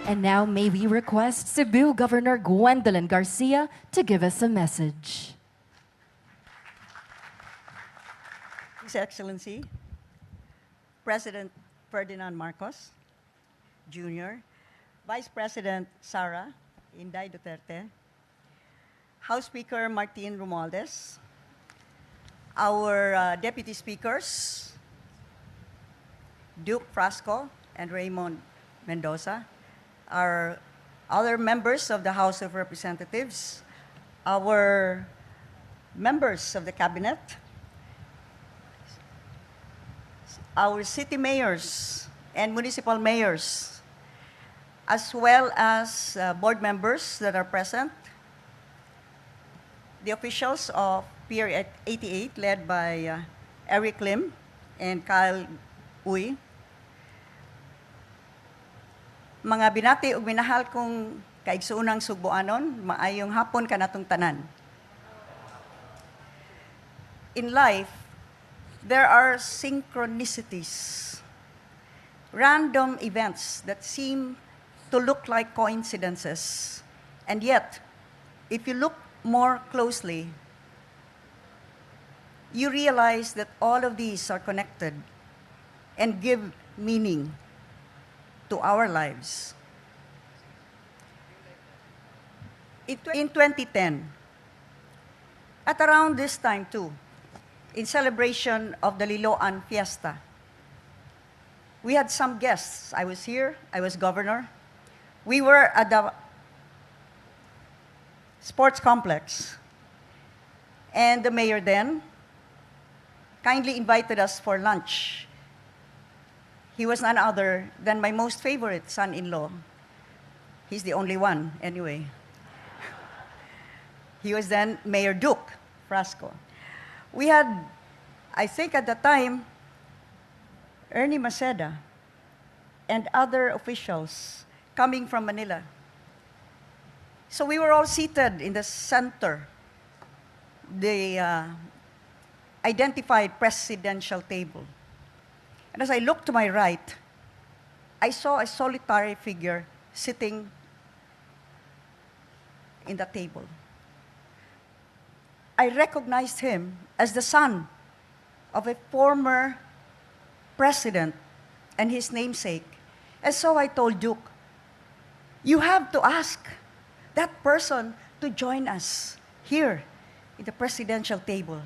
And now may we request Cebu Governor Gwendolyn Garcia to give us a message. His Excellency, President Ferdinand Marcos Jr., Vice President Sara Inday Duterte, House Speaker Martin Romualdez, our Deputy Speakers, Duke Frasco and Raymond Mendoza, our other members of the House of Representatives, our members of the Cabinet, our city mayors and municipal mayors, as well as board members that are present, the officials of PIER 88 led by Eric Lim and Kyle Uy, mga binati ug minahal kong kaigsuunang Sugboanon, maayong hapon kanatong tanan. In life, there are synchronicities, random events that seem to look like coincidences. And yet, if you look more closely, you realize that all of these are connected and give meaning to our lives. In 2010, at around this time too, in celebration of the Liloan Fiesta, we had some guests. I was here, I was governor. We were at the sports complex, and the mayor then kindly invited us for lunch. He was none other than my most favorite son-in-law. He's the only one, anyway. He was then Mayor Duke Frasco. We had, I think at the time, Ernie Maceda and other officials coming from Manila. So we were all seated in the center, the identified presidential table. And as I looked to my right, I saw a solitary figure sitting in the table. I recognized him as the son of a former president and his namesake. And so I told Duke, you have to ask that person to join us here in the presidential table.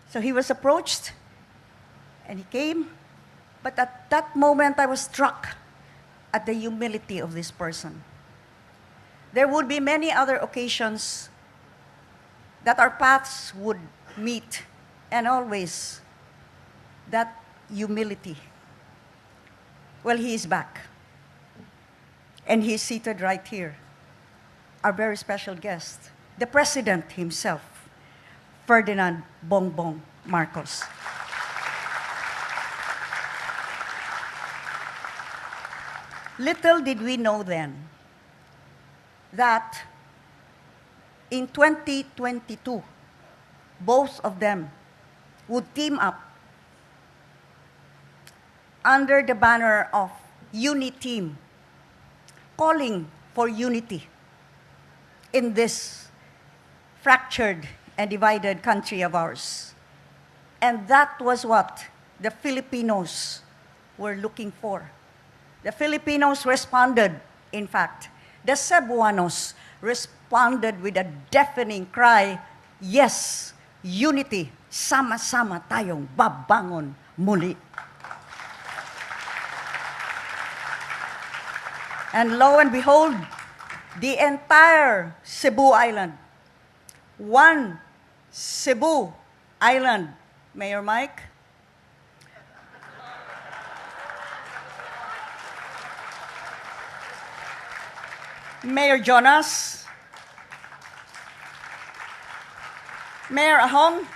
So he was approached, and he came. But at that moment, I was struck at the humility of this person. There would be many other occasions that our paths would meet, and always that humility. Well, he is back. And he's seated right here. Our very special guest, the President himself, Ferdinand Bongbong Marcos. Little did we know then that in 2022, both of them would team up under the banner of UniTeam, calling for unity in this fractured and divided country of ours. And that was what the Filipinos were looking for. The Filipinos responded, in fact. The Cebuanos responded with a deafening cry, yes, unity, sama-sama tayong babangon muli. And lo and behold, the entire Cebu Island, one Cebu Island, Mayor Mike, Mayor Jonas, Mayor Ahong,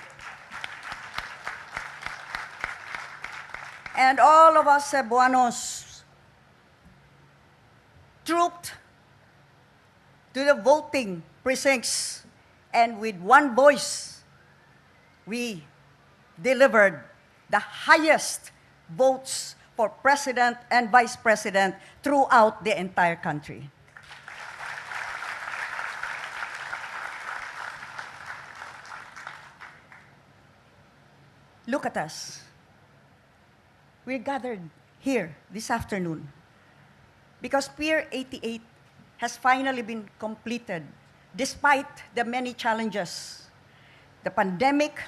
and all of us Cebuanos trooped to the voting precincts, and with one voice, we delivered the highest votes for President and Vice President throughout the entire country. Look at us. We're gathered here this afternoon because PIER 88 has finally been completed despite the many challenges, the pandemic,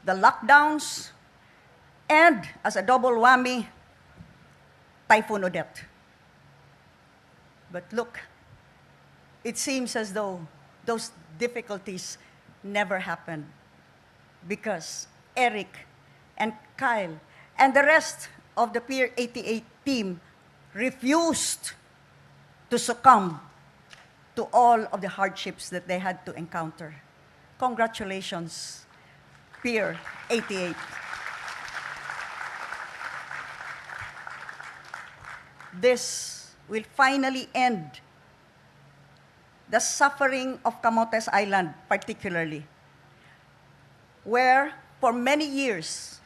the lockdowns, and as a double whammy, Typhoon Odette. But look, it seems as though those difficulties never happened because Eric and Kyle and the rest of the PIER 88 team refused to succumb to all of the hardships that they had to encounter. Congratulations, PIER 88. This will finally end the suffering of Camotes Island, particularly, where for many years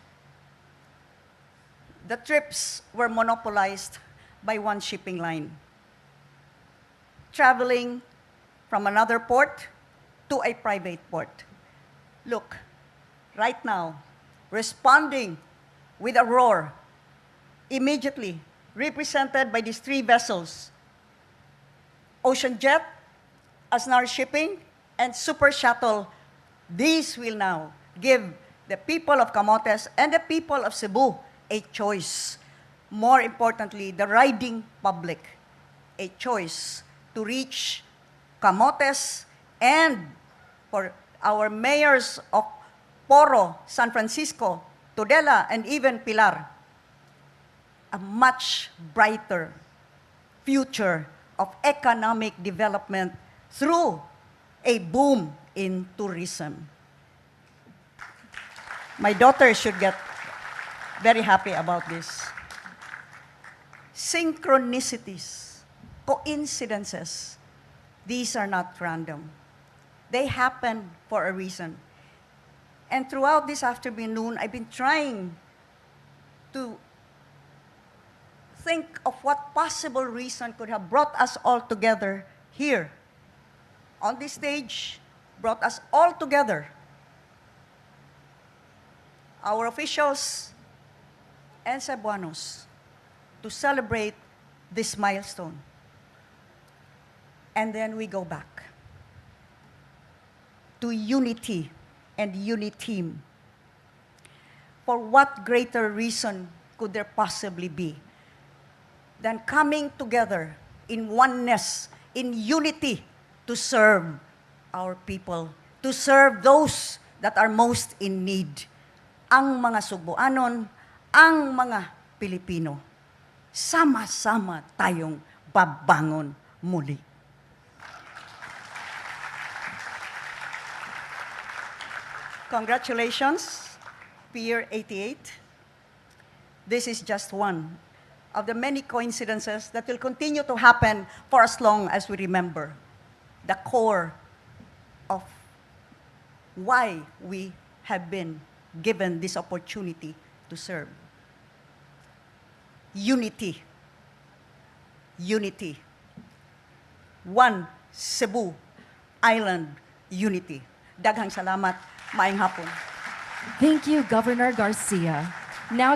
the trips were monopolized by one shipping line, traveling from another port to a private port. Look, right now, responding with a roar, immediately represented by these three vessels, Ocean Jet, Asnar Shipping, and Super Shuttle. These will now give the people of Camotes and the people of Cebu a choice. More importantly, the riding public, a choice to reach Camotes and for our mayors of Poro, San Francisco, Tudela, and even Pilar, a much brighter future of economic development through a boom in tourism. My daughter should get very happy about this. Synchronicities, coincidences, these are not random. They happen for a reason. And throughout this afternoon, I've been trying to think of what possible reason could have brought us all together here on this stage, brought us all together. Our officials and Cebuanos to celebrate this milestone. And then we go back to unity and uniteam. For what greater reason could there possibly be than coming together in oneness, in unity, to serve our people, to serve those that are most in need, ang mga Sugboanon, ang mga Pilipino. Sama-sama tayong babangon muli. Congratulations, PIER 88. This is just one of the many coincidences that will continue to happen for as long as we remember the core of why we have been given this opportunity to serve. Unity. Unity. One Cebu Island unity. Daghang salamat. Maayong hapon. Thank you, Governor Garcia. Now